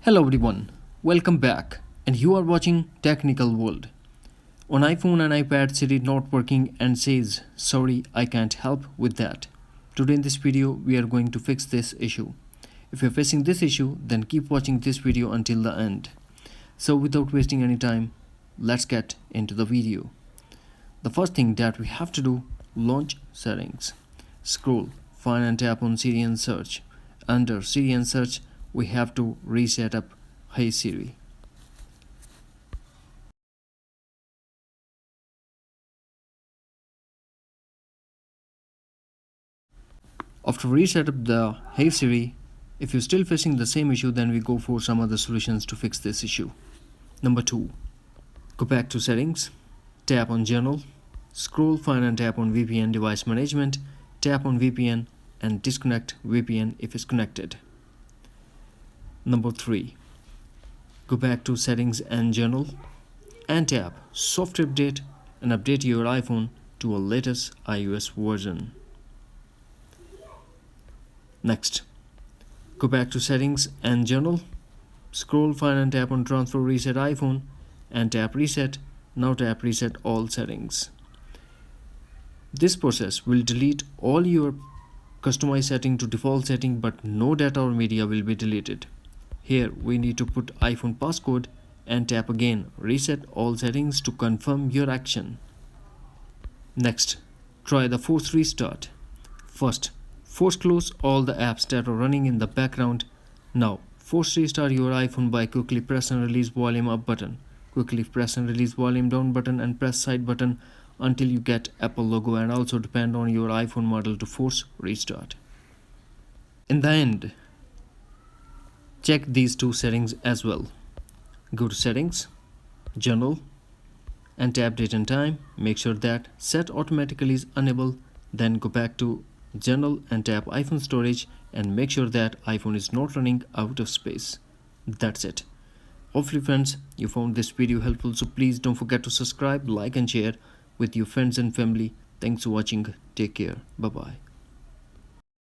Hello everyone, welcome back, and you are watching Technical World. On iPhone and iPad, Siri not working and says, sorry, I can't help with that. Today in this video, we are going to fix this issue. If you're facing this issue, then keep watching this video until the end. So without wasting any time, let's get into the video. The first thing that we have to do, launch settings. Scroll, find and tap on Siri and search. Under Siri and search, we have to reset up Hey Siri. After reset up the Hey Siri, if you're still facing the same issue, then we go for some other solutions to fix this issue. Number 2. Go back to settings, tap on General, scroll, find and tap on VPN device management, tap on VPN and disconnect VPN if it's connected. Number 3. Go back to settings and General and tap software update and update your iPhone to a latest iOS version. Next, go back to settings and General, scroll, find and tap on transfer reset iPhone and tap reset. Now tap reset all settings. This process will delete all your customized setting to default setting, but no data or media will be deleted. Here we need to put iPhone passcode and tap again reset all settings to confirm your action. Next, try the force restart. First, force close all the apps that are running in the background. Now, force restart your iPhone by quickly press and release volume up button. Quickly press and release volume down button and press side button until you get Apple logo, and also depend on your iPhone model to force restart. In the end, check these two settings as well. Go to settings, General and tap date and time. Make sure that set automatically is enabled. Then go back to General and tap iPhone storage and make sure that iPhone is not running out of space. That's it. Hopefully friends, you found this video helpful, so please don't forget to subscribe, like and share with your friends and family. Thanks for watching. Take care. Bye bye.